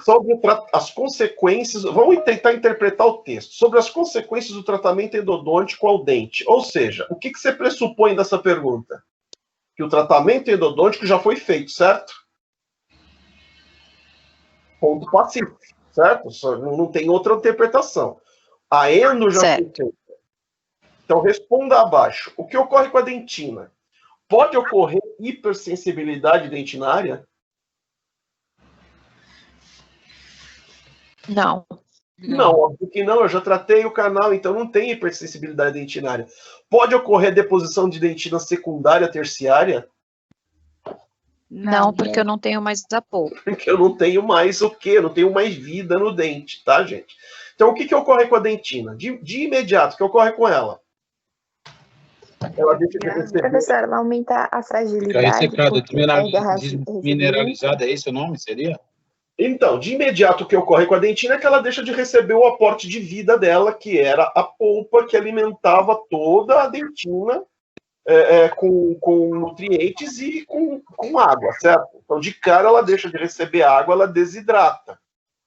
sobre as consequências, vamos tentar interpretar o texto, sobre as consequências do tratamento endodôntico ao dente. Ou seja, o que você pressupõe dessa pergunta? Que o tratamento endodôntico já foi feito, certo? Ponto pacífico, certo? Só não tem outra interpretação. A endo já foi feita. Então, responda abaixo. O que ocorre com a dentina? Pode ocorrer hipersensibilidade dentinária? Não. Não, óbvio que não. Eu já tratei o canal, então não tem hipersensibilidade dentinária. Pode ocorrer deposição de dentina secundária, terciária? Não, porque eu não tenho mais a polpa. Porque eu não tenho mais o quê? Eu não tenho mais vida no dente, tá, gente? Então, o que ocorre com a dentina? De imediato, o que ocorre com ela? Ela deixa de receber... Professor, ela aumenta a fragilidade. Desmineralizada, é esse o nome, seria? Então, de imediato, o que ocorre com a dentina é que ela deixa de receber o aporte de vida dela, que era a polpa que alimentava toda a dentina com nutrientes e com água, certo? Então, de cara, ela deixa de receber água, ela desidrata,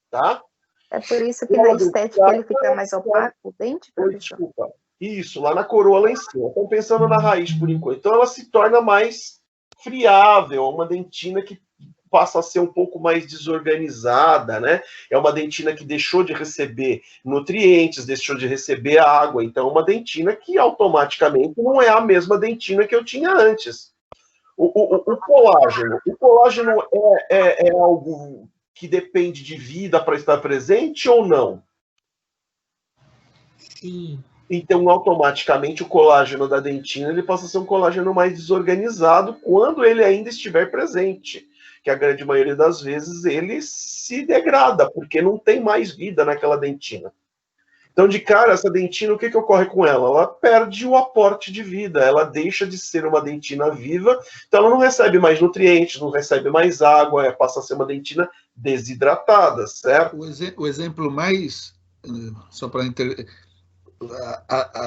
tá? É por isso que na estética ele fica mais opaco, o dente, professor? Desculpa. Isso, lá na coroa, lá em cima. Estão pensando na raiz, por enquanto. Então, ela se torna mais friável, uma dentina que passa a ser um pouco mais desorganizada, né? É uma dentina que deixou de receber nutrientes, deixou de receber água. Então, é uma dentina que automaticamente não é a mesma dentina que eu tinha antes. O colágeno é algo que depende de vida para estar presente ou não? Sim. Então, automaticamente, o colágeno da dentina ele passa a ser um colágeno mais desorganizado quando ele ainda estiver presente. Que a grande maioria das vezes ele se degrada, porque não tem mais vida naquela dentina. Então, de cara, essa dentina, o que ocorre com ela? Ela perde o aporte de vida, ela deixa de ser uma dentina viva, então ela não recebe mais nutrientes, não recebe mais água, passa a ser uma dentina desidratada, certo? O exemplo mais, só para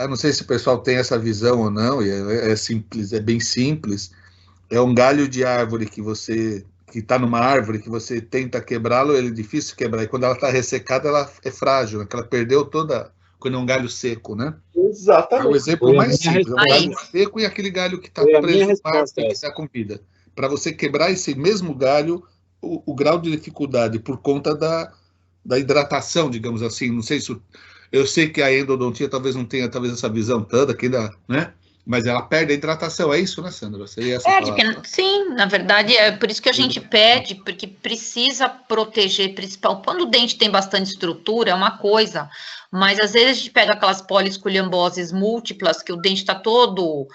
não sei se o pessoal tem essa visão ou não, e é simples, é bem simples, é um galho de árvore que está numa árvore, que você tenta quebrá-lo, ele é difícil quebrar, e quando ela está ressecada, ela é frágil, né? Ela perdeu toda, quando é um galho seco, né? Exatamente. É o exemplo mais simples, é um galho seco e aquele galho que está preso na árvore, que está com vida. Para você quebrar esse mesmo galho, o grau de dificuldade, por conta da hidratação, digamos assim, não sei se... Eu sei que a endodontia talvez não tenha essa visão toda, que ainda, né? Mas ela perde a hidratação, é isso, né, Sandra? Seria essa palavra? Sim, na verdade, é por isso que a gente pede, porque precisa proteger, principalmente quando o dente tem bastante estrutura, é uma coisa, mas às vezes a gente pega aquelas polisculiamboses múltiplas, que o dente está todo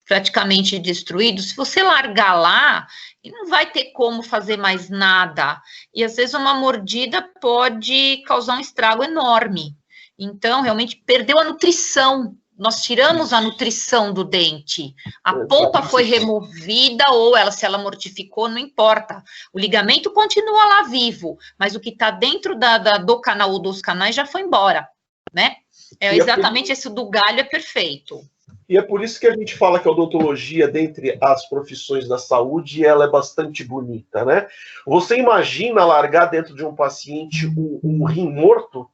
praticamente destruído, se você largar lá, não vai ter como fazer mais nada, e às vezes uma mordida pode causar um estrago enorme. Então, realmente, perdeu a nutrição. Nós tiramos a nutrição do dente. A polpa foi removida ou se ela mortificou, não importa. O ligamento continua lá vivo, mas o que está dentro do canal ou dos canais já foi embora, né? Exatamente esse do galho é perfeito. E é por isso que a gente fala que a odontologia, dentre as profissões da saúde, ela é bastante bonita, né? Você imagina largar dentro de um paciente um rim morto,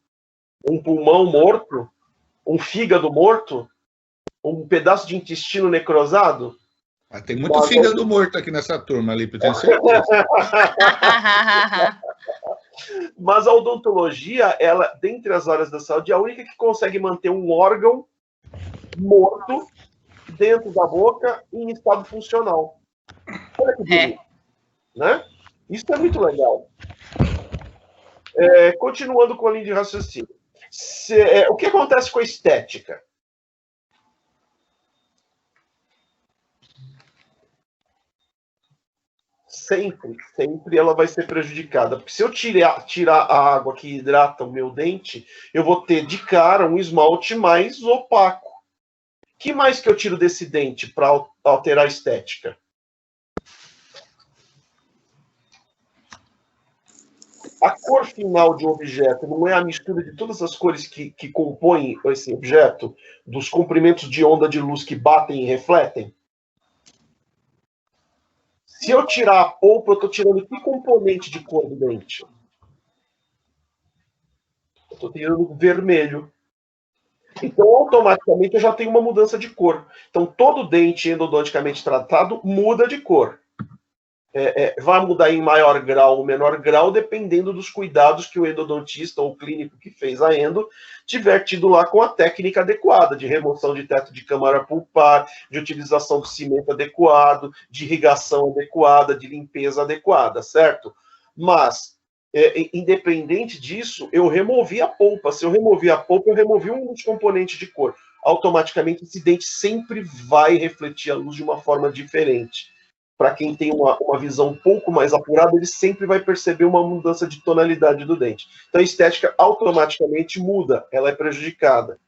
um pulmão morto, um fígado morto, um pedaço de intestino necrosado? Tem muito fígado morto aqui nessa turma, Lipe, tenho certeza. Mas a odontologia, ela, dentre as áreas da saúde, é a única que consegue manter um órgão morto dentro da boca em estado funcional. Olha que bonito, né? Isso é muito legal. Continuando com a linha de raciocínio. O que acontece com a estética? Sempre ela vai ser prejudicada. Porque se eu tirar a água que hidrata o meu dente, eu vou ter de cara um esmalte mais opaco. O que mais que eu tiro desse dente para alterar a estética? A cor final de um objeto não é a mistura de todas as cores que compõem esse objeto, dos comprimentos de onda de luz que batem e refletem? Se eu tirar a polpa, eu estou tirando que componente de cor do dente? estou tendo vermelho. Então, automaticamente, eu já tenho uma mudança de cor. Então, todo dente endodonticamente tratado muda de cor. Vai mudar em maior grau ou menor grau, dependendo dos cuidados que o endodontista ou o clínico que fez a endo tiver tido lá com a técnica adequada, de remoção de teto de câmara pulpar, de utilização do cimento adequado, de irrigação adequada, de limpeza adequada, certo? Mas, independente disso, eu removi a polpa. Se eu removi a polpa, eu removi um dos componentes de cor. Automaticamente, esse dente sempre vai refletir a luz de uma forma diferente. Para quem tem uma visão um pouco mais apurada, ele sempre vai perceber uma mudança de tonalidade do dente. Então, a estética automaticamente muda, ela é prejudicada.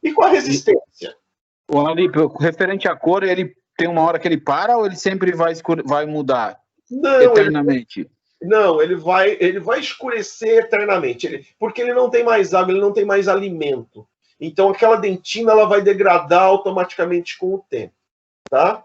E com a resistência? O Alípio, referente à cor, ele tem uma hora que ele para ou ele sempre vai mudar eternamente? Ele vai escurecer eternamente, porque ele não tem mais água, ele não tem mais alimento. Então, aquela dentina ela vai degradar automaticamente com o tempo, tá?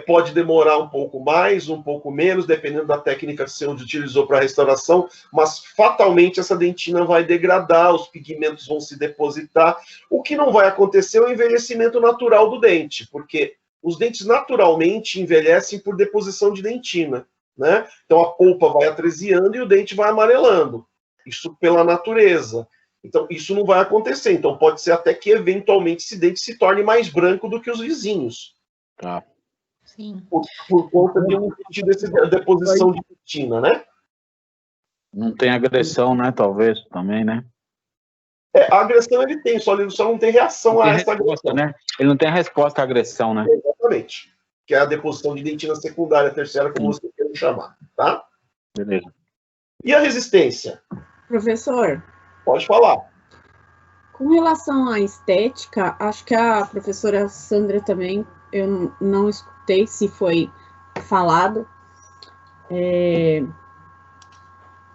Pode demorar um pouco mais, um pouco menos, dependendo da técnica que você utilizou para a restauração, mas fatalmente essa dentina vai degradar, os pigmentos vão se depositar. O que não vai acontecer é o envelhecimento natural do dente, porque os dentes naturalmente envelhecem por deposição de dentina, né? Então a polpa vai atresiando e o dente vai amarelando. Isso pela natureza. Então isso não vai acontecer. Então pode ser até que eventualmente esse dente se torne mais branco do que os vizinhos. Tá. Sim. Por conta de um sentido dessa deposição de dentina, né? Não tem agressão, né? Talvez também, né? A agressão ele tem, só não tem reação a essa agressão. Né? Ele não tem a resposta à agressão, né? Exatamente. Que é a deposição de dentina secundária, terciária, como você quer chamar, tá? Beleza. E a resistência? Professor. Pode falar. Com relação à estética, acho que a professora Sandra também, eu não escutei se foi falado,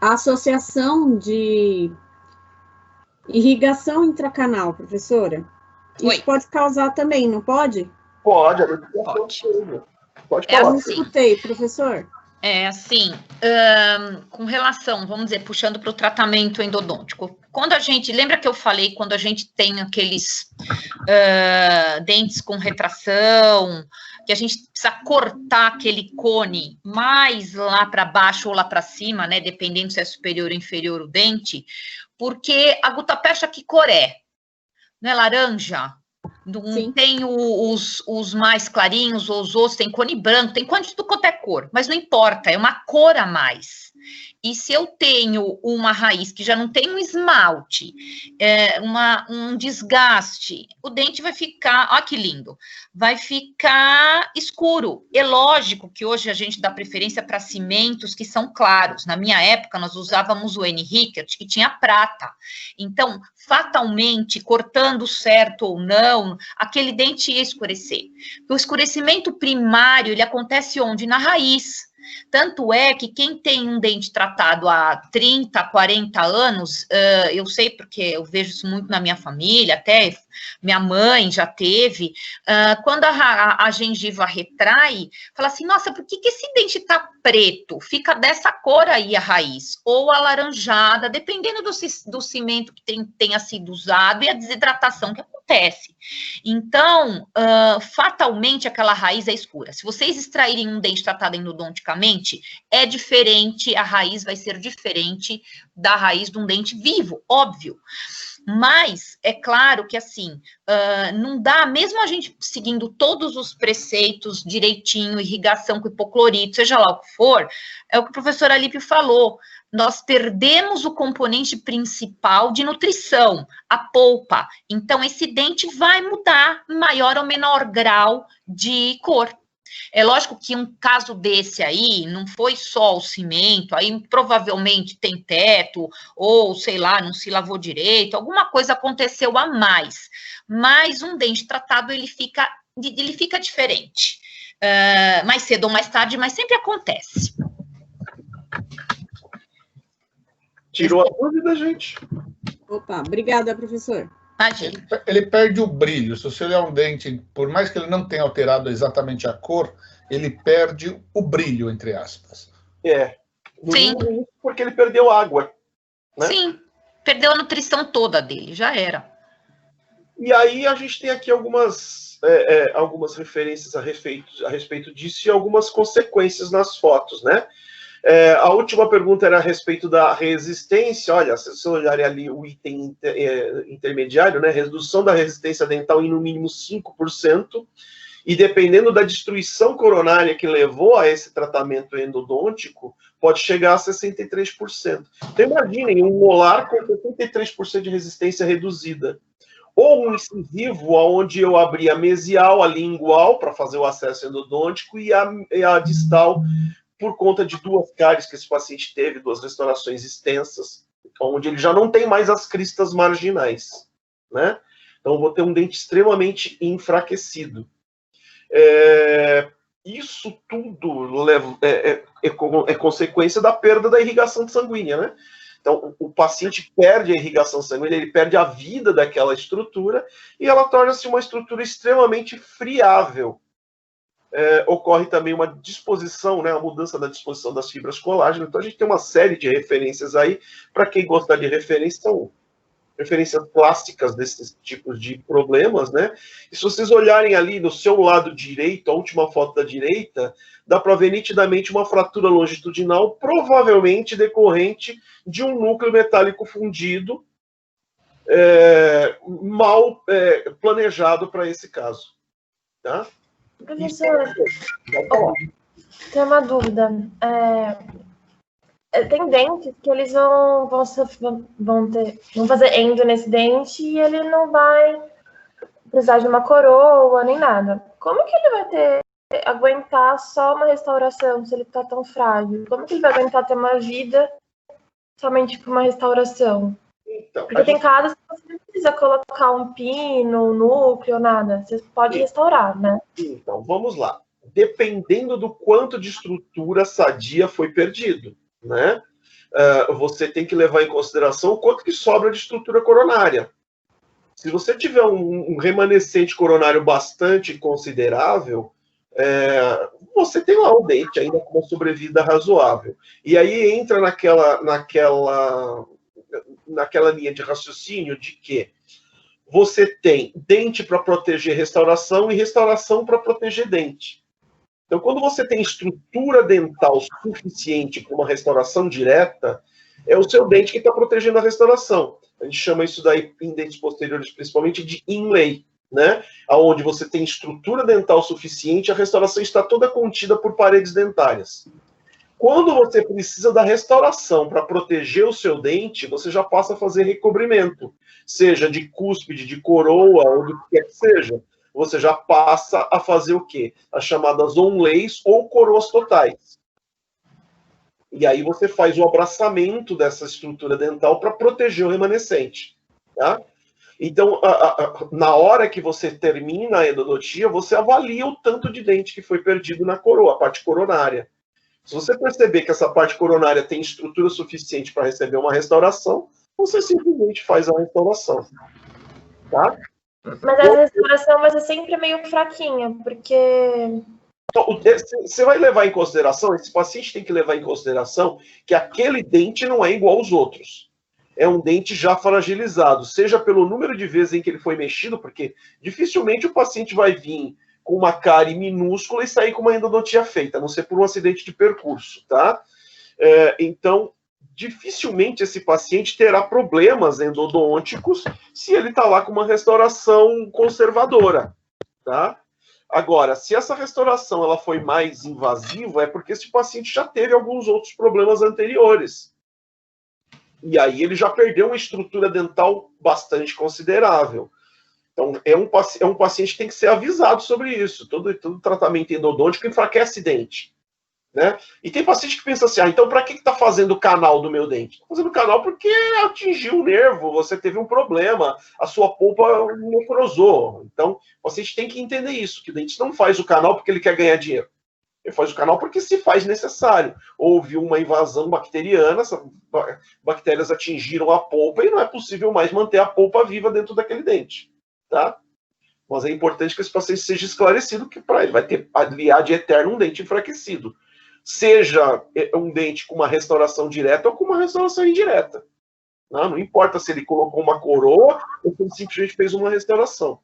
a associação de irrigação intracanal, professora, isso pode causar também, não pode? Pode. Pode falar. Eu não escutei, professor. Assim, com relação, vamos dizer, puxando para o tratamento endodôntico, quando a gente, lembra que eu falei, quando a gente tem aqueles dentes com retração, que a gente precisa cortar aquele cone mais lá para baixo ou lá para cima, né, dependendo se é superior ou inferior o dente, porque a gutapercha que cor é? Não é laranja? Não tem os mais clarinhos, os outros, tem cone branco, tem cone de tudo quanto é cor, mas não importa, é uma cor a mais. E se eu tenho uma raiz que já não tem um esmalte, um desgaste, o dente vai ficar, olha que lindo, vai ficar escuro. É lógico que hoje a gente dá preferência para cimentos que são claros. Na minha época, nós usávamos o N. Rickert, que tinha prata. Então, fatalmente, cortando certo ou não, aquele dente ia escurecer. O escurecimento primário, ele acontece onde? Na raiz. Tanto é que quem tem um dente tratado há 30, 40 anos, eu sei porque eu vejo isso muito na minha família, até minha mãe já teve, quando a gengiva retrai, fala assim, nossa, por que esse dente tá preto? Fica dessa cor aí a raiz, ou alaranjada, dependendo do cimento que tenha sido usado e a desidratação que acontece. Então, fatalmente, aquela raiz é escura. Se vocês extraírem um dente tratado endodonticamente, é diferente, a raiz vai ser diferente da raiz de um dente vivo, óbvio. Mas, é claro que, assim, não dá, mesmo a gente seguindo todos os preceitos direitinho, irrigação com hipoclorito, seja lá o que for, é o que o professor Alípio falou, nós perdemos o componente principal de nutrição, a polpa. Então, esse dente vai mudar em maior ou menor grau de cor. É lógico que um caso desse aí não foi só o cimento, aí provavelmente tem teto, ou sei lá, não se lavou direito, alguma coisa aconteceu a mais. Mas um dente tratado, ele fica diferente. Mais cedo ou mais tarde, mas sempre acontece. Tirou a dúvida, gente? Opa, obrigada, professor. Ele perde o brilho. Se você olhar um dente, por mais que ele não tenha alterado exatamente a cor, ele perde o brilho, entre aspas. Sim. Porque ele perdeu água. Né? Sim. perdeu a nutrição toda dele, já era. E aí a gente tem aqui algumas referências a respeito disso e algumas consequências nas fotos, né? A última pergunta era a respeito da resistência. Olha, se vocês olharem ali o item intermediário, né? Redução da resistência dental em no mínimo 5%, e dependendo da destruição coronária que levou a esse tratamento endodôntico, pode chegar a 63%. Então imaginem um molar com 63% de resistência reduzida. Ou um incisivo onde eu abri a mesial, a lingual, para fazer o acesso endodôntico, e a distal, por conta de 2 cáries que esse paciente teve, 2 restaurações extensas, onde ele já não tem mais as cristas marginais, né? Então, eu vou ter um dente extremamente enfraquecido. Isso tudo é consequência da perda da irrigação sanguínea, né? Então, o paciente perde a irrigação sanguínea, ele perde a vida daquela estrutura e ela torna-se uma estrutura extremamente friável. Ocorre também uma disposição, né, a mudança da disposição das fibras colágeno. Então, a gente tem uma série de referências aí. Para quem gostar de referência, são referências clássicas desses tipos de problemas, né? E se vocês olharem ali no seu lado direito, a última foto da direita, dá para ver nitidamente uma fratura longitudinal, provavelmente decorrente de um núcleo metálico fundido, mal planejado para esse caso. Tá? Professor, tem uma dúvida. Tem dentes que eles vão fazer endo nesse dente e ele não vai precisar de uma coroa nem nada. Como que ele vai aguentar só uma restauração se ele está tão frágil? Como que ele vai aguentar ter uma vida somente por uma restauração? Então, porque tem casos que você não precisa colocar um pino, um núcleo, nada. Você pode restaurar, né? Então, vamos lá. Dependendo do quanto de estrutura sadia foi perdido, né? Você tem que levar em consideração o quanto que sobra de estrutura coronária. Se você tiver um remanescente coronário bastante considerável, você tem lá o dente ainda com uma sobrevida razoável. E aí entra naquela linha de raciocínio de que você tem dente para proteger restauração e restauração para proteger dente. Então, quando você tem estrutura dental suficiente para uma restauração direta, é o seu dente que está protegendo a restauração. A gente chama isso daí, em dentes posteriores, principalmente, de inlay, né? Onde você tem estrutura dental suficiente, a restauração está toda contida por paredes dentárias. Quando você precisa da restauração para proteger o seu dente, você já passa a fazer recobrimento, seja de cúspide, de coroa, ou do que quer que seja. Você já passa a fazer o quê? As chamadas onlays ou coroas totais. E aí você faz o abraçamento dessa estrutura dental para proteger o remanescente. Tá? Então, na hora que você termina a endodontia, você avalia o tanto de dente que foi perdido na coroa, a parte coronária. Se você perceber que essa parte coronária tem estrutura suficiente para receber uma restauração, você simplesmente faz a restauração. Tá? Mas a restauração vai ser sempre meio fraquinha, porque... Então, você vai levar em consideração, esse paciente tem que levar em consideração que aquele dente não é igual aos outros. É um dente já fragilizado, seja pelo número de vezes em que ele foi mexido, porque dificilmente o paciente vai vir com uma cárie minúscula e sair com uma endodontia feita, a não ser por um acidente de percurso, tá? Então, dificilmente esse paciente terá problemas endodônticos se ele está lá com uma restauração conservadora, tá? Agora, se essa restauração ela foi mais invasiva, é porque esse paciente já teve alguns outros problemas anteriores. E aí ele já perdeu uma estrutura dental bastante considerável. Então, é um paciente que tem que ser avisado sobre isso. Todo tratamento endodôntico enfraquece dente. Né? E tem paciente que pensa assim, então para que está fazendo o canal do meu dente? Está fazendo o canal porque atingiu o nervo, você teve um problema, a sua polpa necrosou. Então, o paciente tem que entender isso, que o dente não faz o canal porque ele quer ganhar dinheiro. Ele faz o canal porque se faz necessário. Houve uma invasão bacteriana, essas bactérias atingiram a polpa e não é possível mais manter a polpa viva dentro daquele dente. Tá? Mas é importante que esse paciente seja esclarecido que para ele vai ter ad eterno um dente enfraquecido. Seja um dente com uma restauração direta ou com uma restauração indireta. Não importa se ele colocou uma coroa ou se ele simplesmente fez uma restauração.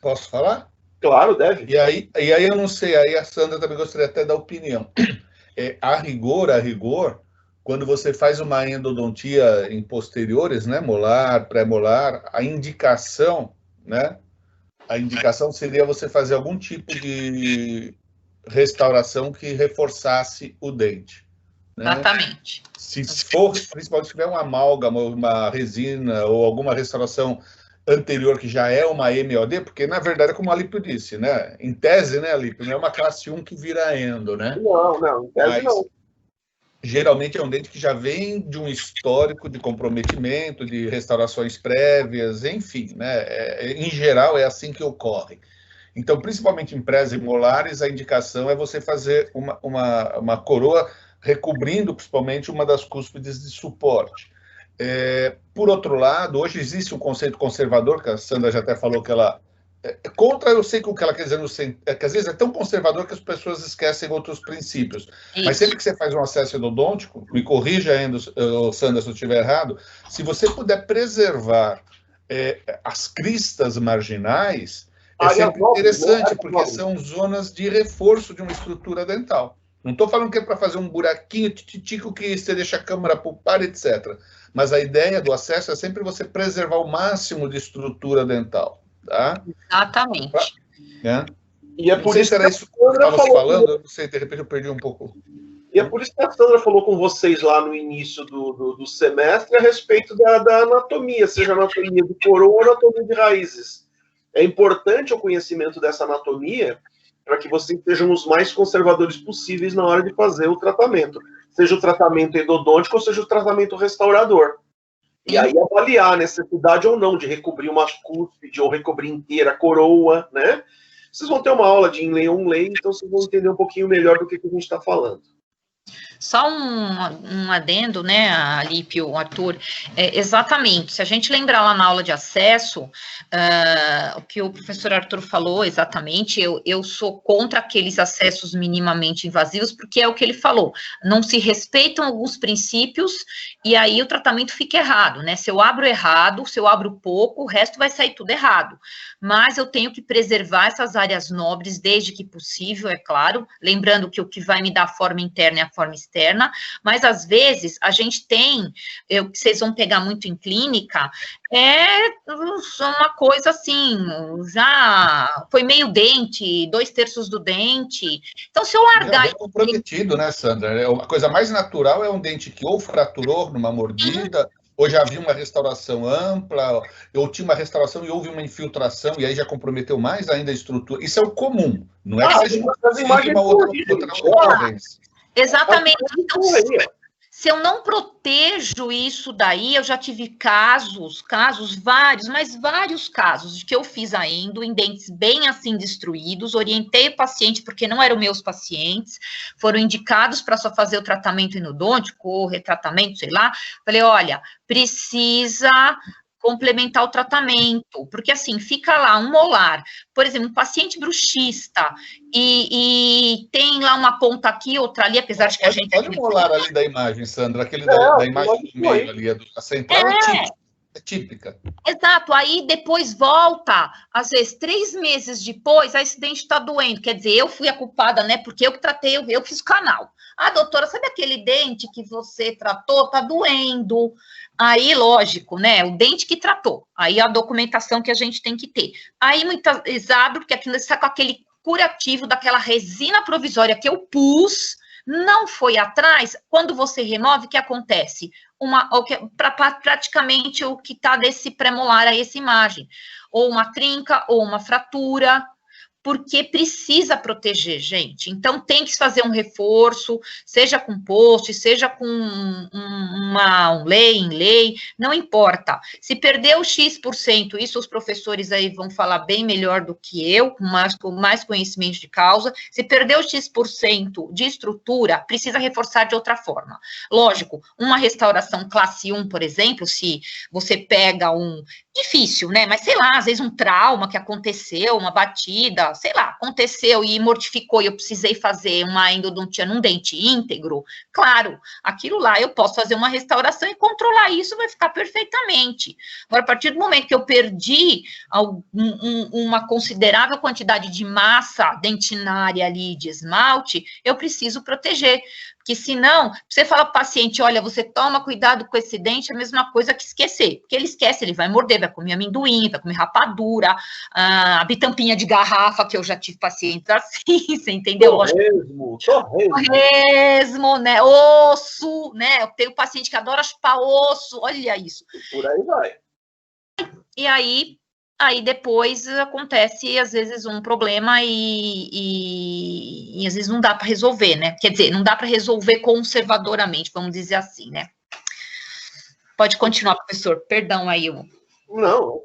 Posso falar? Claro, deve. E aí eu não sei, aí a Sandra também gostaria até da opinião. A rigor, quando você faz uma endodontia em posteriores, né, molar, pré-molar, a indicação seria você fazer algum tipo de restauração que reforçasse o dente. Né? Exatamente. Se for, principalmente se tiver uma amálgama, uma resina ou alguma restauração anterior que já é uma MOD, porque na verdade, como a Alípio disse, né? Em tese, né, Alípio, não é uma classe 1 que vira endo, né? Não, em tese não. Geralmente é um dente que já vem de um histórico de comprometimento, de restaurações prévias, enfim, né? Em geral é assim que ocorre. Então, principalmente em pré-molares, a indicação é você fazer uma coroa recobrindo principalmente uma das cúspides de suporte. Por outro lado, hoje existe um conceito conservador, que a Sandra já até falou que ela... contra, eu sei que o que ela quer dizer, que às vezes é tão conservador que as pessoas esquecem outros princípios. Isso. Mas sempre que você faz um acesso endodôntico, me corrija ainda, Sandra, se eu estiver errado, se você puder preservar as cristas marginais, é sempre interessante, porque são zonas de reforço de uma estrutura dental. Não estou falando que é para fazer um buraquinho titico que você deixa a câmara pulpar, etc. Mas a ideia do acesso é sempre você preservar o máximo de estrutura dental. Tá? Exatamente. E é por isso que era isso que eu estava falando, eu não sei, de repente eu perdi um pouco. E é por isso que a Sandra falou com vocês lá no início do semestre a respeito da anatomia, seja anatomia de coroa ou anatomia de raízes. É importante o conhecimento dessa anatomia para que vocês sejam os mais conservadores possíveis na hora de fazer o tratamento. Seja o tratamento endodôntico ou seja o tratamento restaurador. E aí avaliar a necessidade ou não de recobrir uma cúspide ou recobrir inteira a coroa, né? Vocês vão ter uma aula de inlay onlay, então vocês vão entender um pouquinho melhor do que a gente está falando. Só um adendo, né, Alípio, Arthur, exatamente, se a gente lembrar lá na aula de acesso, o que o professor Arthur falou exatamente, eu sou contra aqueles acessos minimamente invasivos, porque é o que ele falou, não se respeitam alguns princípios, e aí o tratamento fica errado, né, se eu abro errado, se eu abro pouco, o resto vai sair tudo errado, mas eu tenho que preservar essas áreas nobres, desde que possível, é claro, lembrando que o que vai me dar forma interna é a forma externa, mas às vezes a gente tem, que vocês vão pegar muito em clínica, uma coisa assim, já foi meio dente, 2/3 do dente, então se eu largar... É comprometido, né, Sandra? A coisa mais natural é um dente que ou fraturou numa mordida, ou já havia uma restauração ampla, ou tinha uma restauração e houve uma infiltração, e aí já comprometeu mais ainda a estrutura. Isso é o comum, não é que seja uma outra ocorrência. Exatamente. Então, se eu não protejo isso daí, eu já tive casos, vários, mas vários casos, de que eu fiz a endo em dentes bem assim destruídos, orientei o paciente, porque não eram meus pacientes, foram indicados para só fazer o tratamento endodôntico, ou retratamento, sei lá, falei, olha, precisa complementar o tratamento, porque assim, fica lá um molar, por exemplo, um paciente bruxista, e tem lá uma ponta aqui, outra ali, apesar de que a gente... Olha o molar ali da imagem, Sandra, aquele da imagem do meio ali, a central é típica. Exato, aí depois volta, às vezes 3 meses depois, esse dente está doendo, quer dizer, eu fui a culpada, né, porque eu que tratei, eu fiz o canal. Ah, doutora, sabe aquele dente que você tratou? Tá doendo. Aí, lógico, né, o dente que tratou, aí a documentação que a gente tem que ter. Aí, muitas vezes abre, porque aquilo está com aquele curativo daquela resina provisória que eu pus, não foi atrás, quando você remove, o que acontece? Praticamente o que está desse premolar a essa imagem, ou uma trinca, ou uma fratura, porque precisa proteger, gente. Então, tem que fazer um reforço, seja com post, seja com um inlay, não importa. Se perder o X%, isso os professores aí vão falar bem melhor do que eu, com mais conhecimento de causa, se perder o X% de estrutura, precisa reforçar de outra forma. Lógico, uma restauração classe 1, por exemplo, se você pega difícil, né? Mas sei lá, às vezes um trauma que aconteceu, uma batida, sei lá, aconteceu e mortificou e eu precisei fazer uma endodontia num dente íntegro, claro, aquilo lá eu posso fazer uma restauração e controlar isso, vai ficar perfeitamente. Agora, a partir do momento que eu perdi uma considerável quantidade de massa dentinária ali de esmalte, eu preciso proteger. Porque senão, você fala para o paciente, olha, você toma cuidado com esse dente, é a mesma coisa que esquecer. Porque ele esquece, ele vai morder, vai comer amendoim, vai comer rapadura, a bitampinha de garrafa, que eu já tive pacientes assim, você entendeu? Torresmo, né? Osso, né? Eu tenho paciente que adora chupar osso, olha isso. Por aí vai. E aí depois acontece, às vezes, um problema e às vezes não dá para resolver, né? Quer dizer, não dá para resolver conservadoramente, vamos dizer assim, né? Pode continuar, professor. Perdão aí. Não,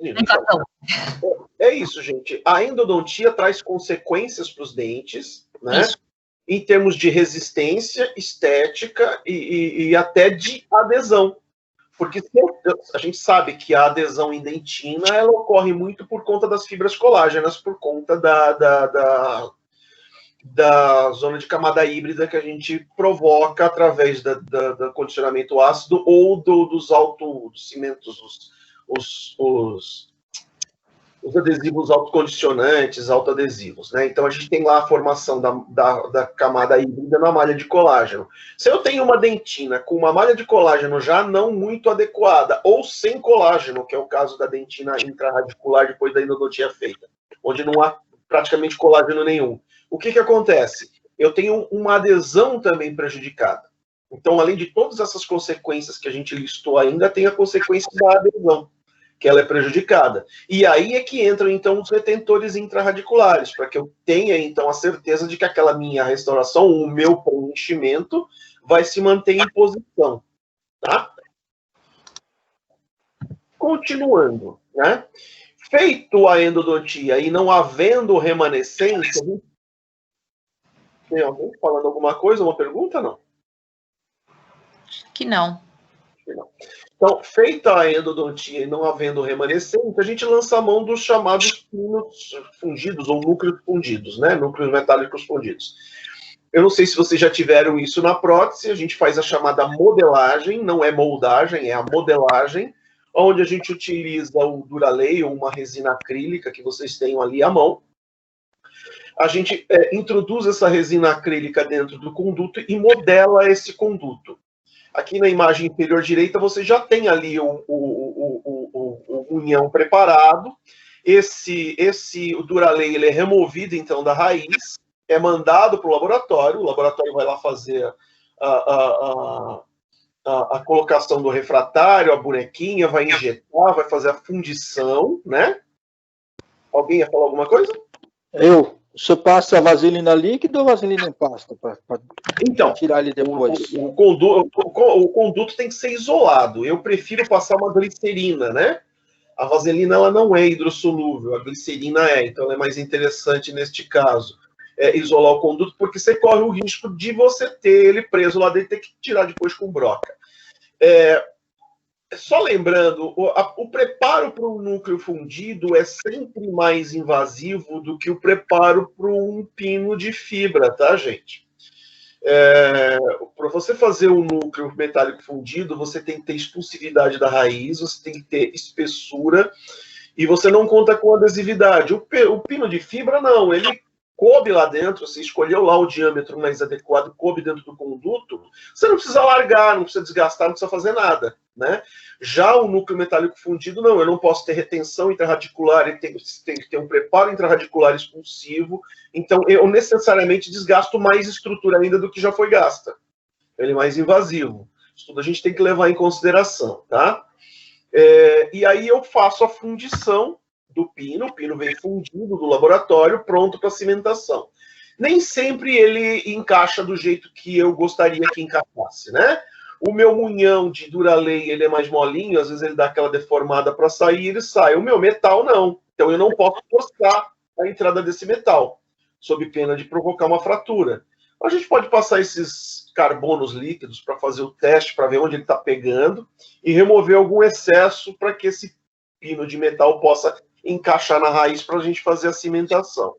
é isso, gente. A endodontia traz consequências para os dentes, né? Isso. Em termos de resistência, estética e até de adesão. Porque a gente sabe que a adesão em dentina ela ocorre muito por conta das fibras colágenas, por conta da zona de camada híbrida que a gente provoca através do condicionamento ácido ou dos cimentos, os adesivos autocondicionantes, autoadesivos, né? Então, a gente tem lá a formação da camada híbrida na malha de colágeno. Se eu tenho uma dentina com uma malha de colágeno já não muito adequada, ou sem colágeno, que é o caso da dentina intraradicular depois da endodontia feita, onde não há praticamente colágeno nenhum, o que acontece? Eu tenho uma adesão também prejudicada. Então, além de todas essas consequências que a gente listou ainda, tem a consequência da adesão, que ela é prejudicada. E aí é que entram, então, os retentores intrarradiculares, para que eu tenha, então, a certeza de que aquela minha restauração, o meu preenchimento, vai se manter em posição. Tá? Continuando, né? Feito a endodontia e não havendo remanescência... Tem alguém falando alguma coisa, uma pergunta, não? Que não. Então, feita a endodontia e não havendo remanescente, a gente lança a mão dos chamados pinos fundidos ou núcleos fundidos, né? Núcleos metálicos fundidos. Eu não sei se vocês já tiveram isso na prótese, a gente faz a chamada modelagem, não é moldagem, é a modelagem, onde a gente utiliza o Duralay ou uma resina acrílica que vocês tenham ali à mão. A gente introduz essa resina acrílica dentro do conduto e modela esse conduto. Aqui na imagem inferior direita, você já tem ali o unhão preparado. O Duralay ele é removido, então, da raiz, é mandado para o laboratório vai lá fazer a colocação do refratário, a bonequinha, vai injetar, vai fazer a fundição, né? Alguém ia falar alguma coisa? Você passa a vaselina líquida ou vaselina em pasta para tirar ele depois? O conduto tem que ser isolado. Eu prefiro passar uma glicerina, né? A vaselina ela não é hidrossolúvel, a glicerina é, então ela é mais interessante neste caso. Isolar o conduto, porque você corre o risco de você ter ele preso lá dentro e ter que tirar depois com broca. Só lembrando, o preparo para um núcleo fundido é sempre mais invasivo do que o preparo para um pino de fibra, tá, gente? Para você fazer um núcleo metálico fundido, você tem que ter expulsividade da raiz, você tem que ter espessura e você não conta com adesividade. O pino de fibra, não, ele coube lá dentro, você escolheu lá o diâmetro mais adequado, coube dentro do conduto, você não precisa largar, não precisa desgastar, não precisa fazer nada, né? Já o núcleo metálico fundido, não, eu não posso ter retenção intrarradicular, ele tem que ter um preparo intrarradicular expulsivo, então eu necessariamente desgasto mais estrutura ainda do que já foi gasta. Ele é mais invasivo. Isso tudo a gente tem que levar em consideração, tá? E aí eu faço a fundição do pino, o pino vem fundido do laboratório, pronto para cimentação. Nem sempre ele encaixa do jeito que eu gostaria que encaixasse, né? O meu munhão de Duralay, ele é mais molinho, às vezes ele dá aquela deformada para sair e ele sai. O meu metal, não. Então eu não posso forçar a entrada desse metal, sob pena de provocar uma fratura. A gente pode passar esses carbonos líquidos para fazer o teste, para ver onde ele está pegando, e remover algum excesso para que esse pino de metal possa encaixar na raiz para a gente fazer a cimentação.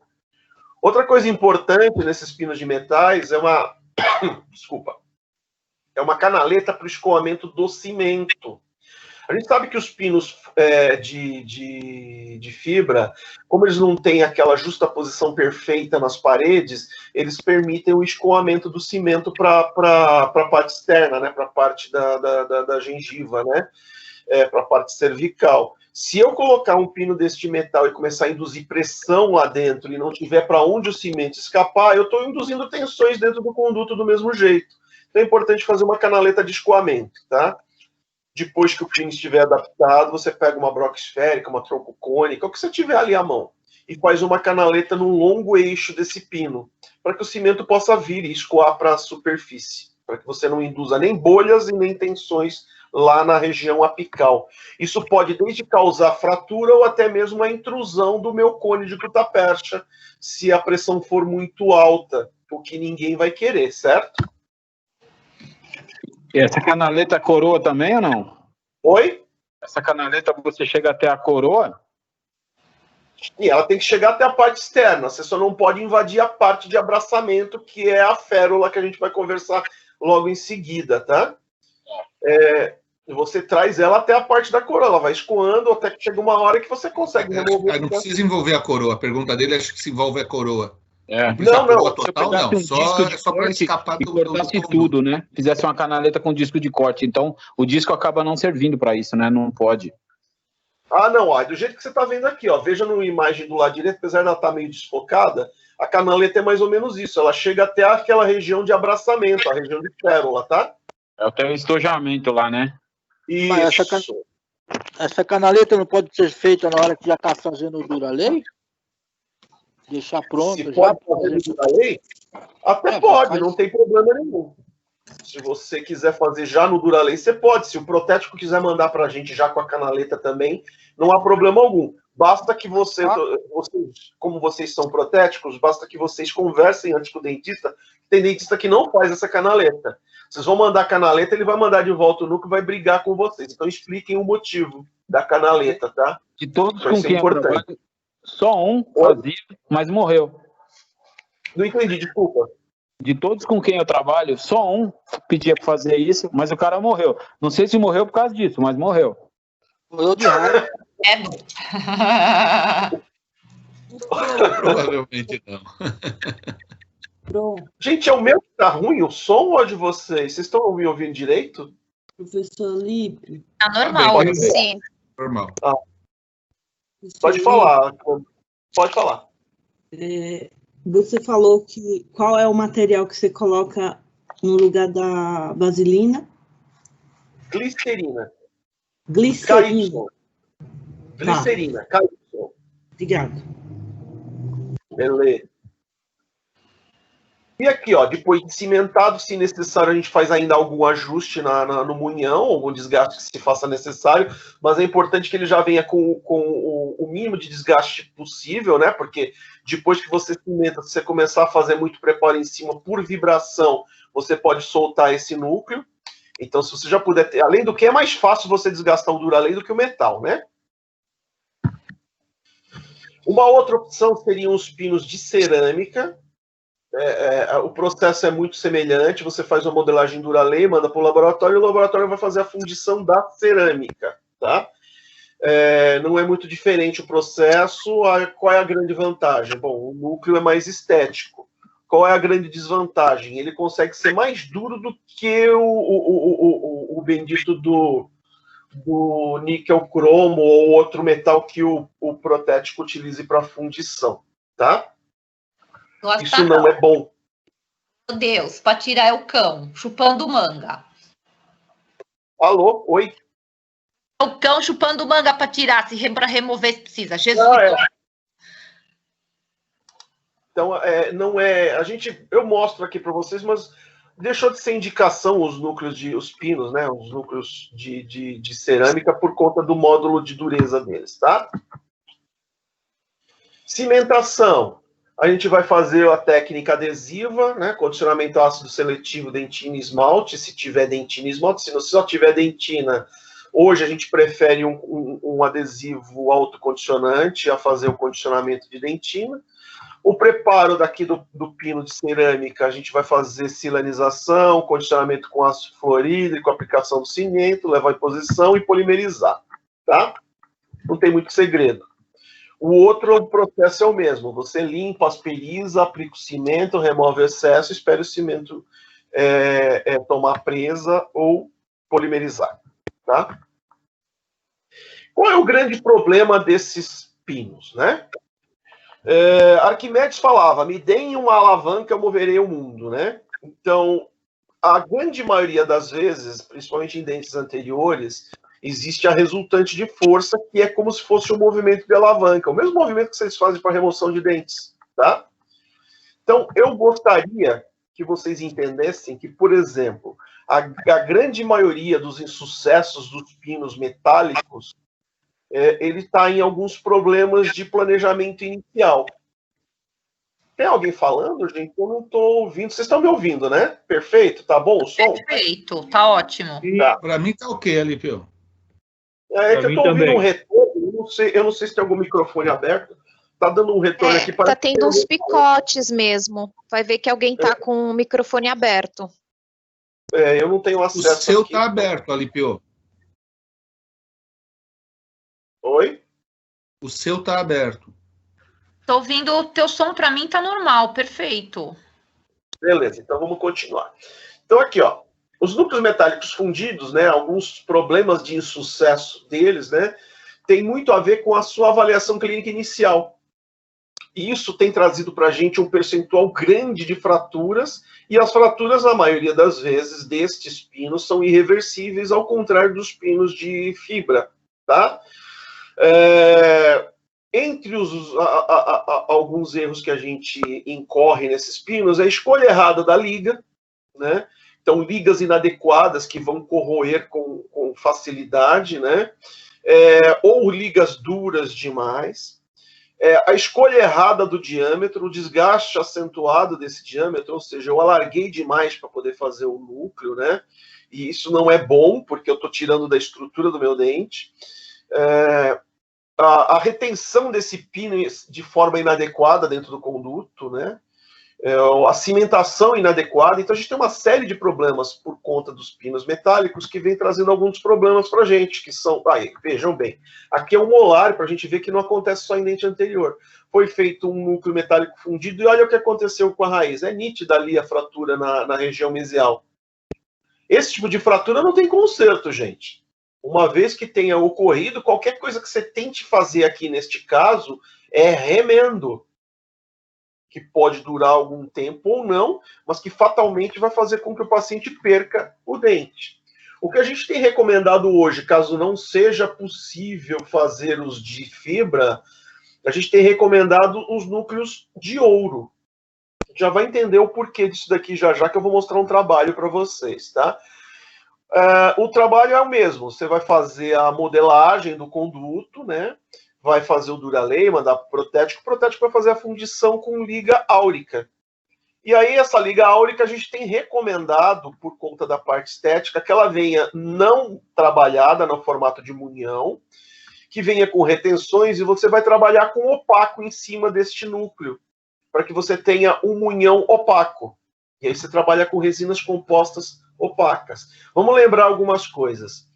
Outra coisa importante nesses pinos de metais é uma... Desculpa. É uma canaleta para o escoamento do cimento. A gente sabe que os pinos de fibra, como eles não têm aquela justaposição perfeita nas paredes, eles permitem o escoamento do cimento para a parte externa, né? Para a parte da gengiva, né? Para a parte cervical. Se eu colocar um pino deste metal e começar a induzir pressão lá dentro e não tiver para onde o cimento escapar, eu estou induzindo tensões dentro do conduto do mesmo jeito. Então é importante fazer uma canaleta de escoamento, tá? Depois que o pino estiver adaptado, você pega uma broca esférica, uma tronco cônica, o que você tiver ali à mão, e faz uma canaleta no longo eixo desse pino, para que o cimento possa vir e escoar para a superfície, para que você não induza nem bolhas e nem tensões lá na região apical. Isso pode desde causar fratura ou até mesmo a intrusão do meu cone de gutapercha, se a pressão for muito alta, o que ninguém vai querer, certo? E essa canaleta coroa também ou não? Oi? Essa canaleta você chega até a coroa? E ela tem que chegar até a parte externa. Você só não pode invadir a parte de abraçamento, que é a férula que a gente vai conversar logo em seguida, tá? Você traz ela até a parte da coroa. Ela vai escoando até que chega uma hora que você consegue remover. Não precisa envolver a coroa. A pergunta dele acho que se envolve a coroa. Não. Total, não. Só para escapar do cortasse tudo, né? Fizesse uma canaleta com disco de corte. Então, o disco acaba não servindo para isso, né? Não pode. Ah, não. Ó, do jeito que você está vendo aqui, ó. Veja na imagem do lado direito, apesar de ela estar meio desfocada, a canaleta é mais ou menos isso. Ela chega até aquela região de abraçamento, a região de pérola, tá? Até o estojamento lá, né? Isso. Essa canaleta não pode ser feita na hora que já está fazendo o Duralei? Deixar pronto. Se pode fazer isso da lei? Até pode, não tem problema nenhum. Se você quiser fazer já no Duralei, você pode. Se o protético quiser mandar para a gente já com a canaleta também, não há problema algum. Basta que vocês, como vocês são protéticos, basta que vocês conversem antes com o dentista. Tem dentista que não faz essa canaleta. Vocês vão mandar a canaleta, ele vai mandar de volta o núcleo e vai brigar com vocês. Então expliquem o motivo da canaleta, tá? De todos com quem eu trabalho, só um fazia, mas morreu. Não entendi, desculpa. De todos com quem eu trabalho, só um pedia para fazer isso, mas o cara morreu. Não sei se morreu por causa disso, mas morreu. Morreu de raiva. Provavelmente não. Gente, é o meu que tá ruim, o som ou é de vocês? Vocês estão me ouvindo direito? Professor Lipe. Tá normal, sim. Normal. Pode falar. Pode falar. Você falou que qual é o material que você coloca no lugar da vaselina? Glicerina. Glicerina. Glicerina. Calypso. Obrigado. Beleza. E aqui, ó, depois de cimentado, se necessário, a gente faz ainda algum ajuste no munhão, algum desgaste que se faça necessário, mas é importante que ele já venha com o mínimo de desgaste possível, né? Porque depois que você cimenta, se você começar a fazer muito preparo em cima por vibração, você pode soltar esse núcleo. Então, se você já puder ter, além do que é mais fácil você desgastar o Duralei do que o metal, né? Uma outra opção seriam os pinos de cerâmica. O processo é muito semelhante, você faz uma modelagem Duralei, manda para o laboratório, e o laboratório vai fazer a fundição da cerâmica, tá? Não é muito diferente o processo. Qual é a grande vantagem? Bom, o núcleo é mais estético. Qual é a grande desvantagem? Ele consegue ser mais duro do que o bendito do níquel cromo ou outro metal que o protético utilize para fundição, tá? Isso não é bom. Meu Deus, para tirar é o cão, chupando manga. Alô? Oi? O cão chupando manga para tirar, para remover se precisa. Jesus. Então, não é... Eu mostro aqui para vocês, mas deixou de ser indicação os núcleos os pinos, né? Os núcleos de cerâmica por conta do módulo de dureza deles, tá? Cimentação. A gente vai fazer a técnica adesiva, né? Condicionamento ácido seletivo, dentina e esmalte, se tiver dentina e esmalte. Se só tiver dentina, hoje a gente prefere um adesivo autocondicionante a fazer o condicionamento de dentina. O preparo daqui do pino de cerâmica, a gente vai fazer silanização, condicionamento com ácido fluorídrico, aplicação do cimento, levar em posição e polimerizar, tá? Não tem muito segredo. O outro processo é o mesmo. Você limpa, asperiza, aplica o cimento, remove o excesso, espera o cimento tomar presa ou polimerizar, tá? Qual é o grande problema desses pinos, né? Arquimedes falava, me deem uma alavanca, eu moverei o mundo, né? Então, a grande maioria das vezes, principalmente em dentes anteriores, existe a resultante de força, que é como se fosse um movimento de alavanca, o mesmo movimento que vocês fazem para remoção de dentes, tá? Então, eu gostaria que vocês entendessem que, por exemplo, a grande maioria dos insucessos dos pinos metálicos, ele está em alguns problemas de planejamento inicial. Tem alguém falando, gente? Eu não estou ouvindo. Vocês estão me ouvindo, né? Perfeito? Tá bom o som? Perfeito, tá ótimo. Tá. Para mim tá ok, Alípio. É que eu estou ouvindo um retorno. Eu não sei se tem algum microfone aberto. Tá dando um retorno aqui. Tá tendo uns picotes mesmo. Vai ver que alguém tá com o microfone aberto. Eu não tenho acesso. O seu aqui. tá aberto, Alípio. Oi? O seu tá aberto. Tô ouvindo o teu som, para mim tá normal, perfeito. Beleza, então vamos continuar. Então aqui, ó, os núcleos metálicos fundidos, né, alguns problemas de insucesso deles, né, tem muito a ver com a sua avaliação clínica inicial. E isso tem trazido para a gente um percentual grande de fraturas, e as fraturas, na maioria das vezes, destes pinos são irreversíveis, ao contrário dos pinos de fibra, tá? Entre alguns erros que a gente incorre nesses pinos, é a escolha errada da liga, né? Então, ligas inadequadas que vão corroer com facilidade, né? Ou ligas duras demais. A escolha errada do diâmetro, o desgaste acentuado desse diâmetro, ou seja, eu alarguei demais para poder fazer o núcleo, né? E isso não é bom, porque eu estou tirando da estrutura do meu dente. A retenção desse pino de forma inadequada dentro do conduto, né? A cimentação inadequada. Então, a gente tem uma série de problemas por conta dos pinos metálicos que vem trazendo alguns problemas para a gente, que são... vejam bem, aqui é um molar para a gente ver que não acontece só em dente anterior. Foi feito um núcleo metálico fundido e olha o que aconteceu com a raiz. É nítida ali a fratura na região mesial. Esse tipo de fratura não tem conserto, gente. Uma vez que tenha ocorrido, qualquer coisa que você tente fazer aqui neste caso é remendo, que pode durar algum tempo ou não, mas que fatalmente vai fazer com que o paciente perca o dente. O que a gente tem recomendado hoje, caso não seja possível fazer os de fibra, a gente tem recomendado os núcleos de ouro. Já vai entender o porquê disso daqui já que eu vou mostrar um trabalho para vocês, tá? O trabalho é o mesmo, você vai fazer a modelagem do conduto, né? Vai fazer o Duralei, mandar para o protético vai fazer a fundição com liga áurica. E aí essa liga áurica a gente tem recomendado, por conta da parte estética, que ela venha não trabalhada no formato de munhão, que venha com retenções e você vai trabalhar com opaco em cima deste núcleo, para que você tenha um munhão opaco. E aí você trabalha com resinas compostas opacas. Vamos lembrar algumas coisas.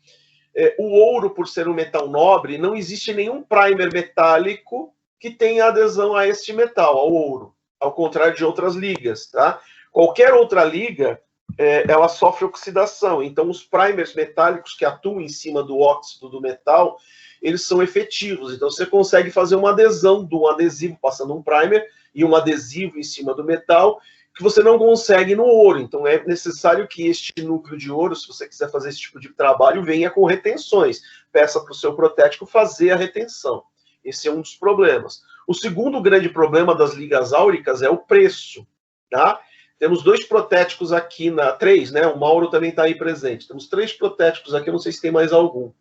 O ouro, por ser um metal nobre, não existe nenhum primer metálico que tenha adesão a este metal, ao ouro, ao contrário de outras ligas, tá? Qualquer outra liga, ela sofre oxidação, então os primers metálicos que atuam em cima do óxido do metal, eles são efetivos, então você consegue fazer uma adesão de um adesivo, passando um primer e um adesivo em cima do metal, que você não consegue no ouro. Então é necessário que este núcleo de ouro, se você quiser fazer esse tipo de trabalho, venha com retenções. Peça para o seu protético fazer a retenção. Esse é um dos problemas. O segundo grande problema das ligas áuricas é o preço, tá? Temos 2 protéticos aqui, três, né? O Mauro também está aí presente. Temos 3 protéticos aqui, eu não sei se tem mais algum.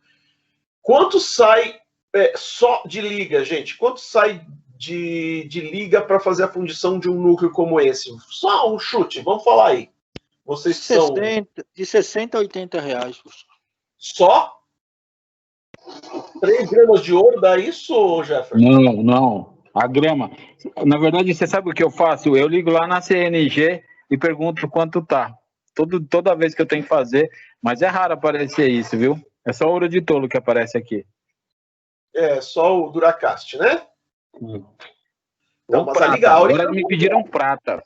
Quanto sai só de liga, gente? Quanto sai de liga para fazer a fundição de um núcleo como esse? Só um chute, vamos falar aí. Vocês são... De 60 a 80 reais. Só? 3 gramas de ouro dá isso, Jefferson? Não. A grama. Na verdade, você sabe o que eu faço? Eu ligo lá na CNG e pergunto quanto tá. Toda vez que eu tenho que fazer, mas é raro aparecer isso, viu? É só ouro de tolo que aparece aqui. É, só o Duracast, né? Não, mas prata. A liga áurica... Agora me pediram prata.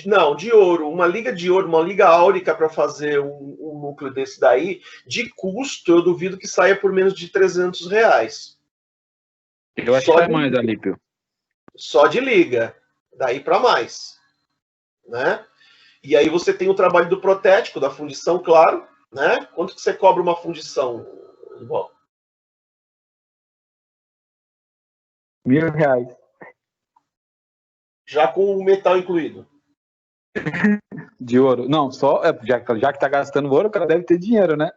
Não, de ouro. Uma liga de ouro, uma liga áurica para fazer um núcleo desse daí, de custo, eu duvido que saia por menos de R$300. Eu acho que é mais, Alípio. Só de liga. Daí para mais. Né? E aí você tem o trabalho do protético, da fundição, claro. Né? Quanto que você cobra uma fundição? Bom, R$1.000. Já com o metal incluído. De ouro. Não, só já que tá gastando ouro, o cara deve ter dinheiro, né?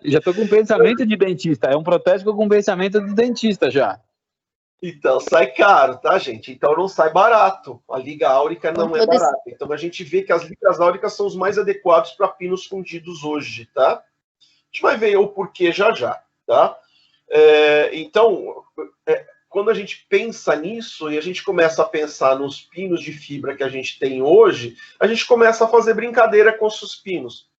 Já tô com pensamento de dentista. É um protético com pensamento de dentista já. Então sai caro, tá, gente? Então não sai barato. A liga áurica não é barata. Então a gente vê que as ligas áuricas são os mais adequados para pinos fundidos hoje, tá? A gente vai ver o porquê já, tá? Então, quando a gente pensa nisso e a gente começa a pensar nos pinos de fibra que a gente tem hoje, a gente começa a fazer brincadeira com os pinos.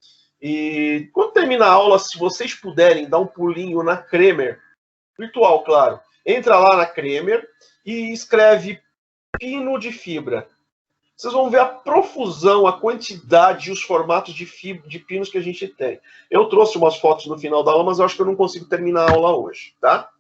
E quando termina a aula, se vocês puderem dar um pulinho na Kremer, virtual, claro, entra lá na Kremer e escreve pino de fibra. Vocês vão ver a profusão, a quantidade e os formatos de pinos que a gente tem. Eu trouxe umas fotos no final da aula, mas eu acho que eu não consigo terminar a aula hoje, tá?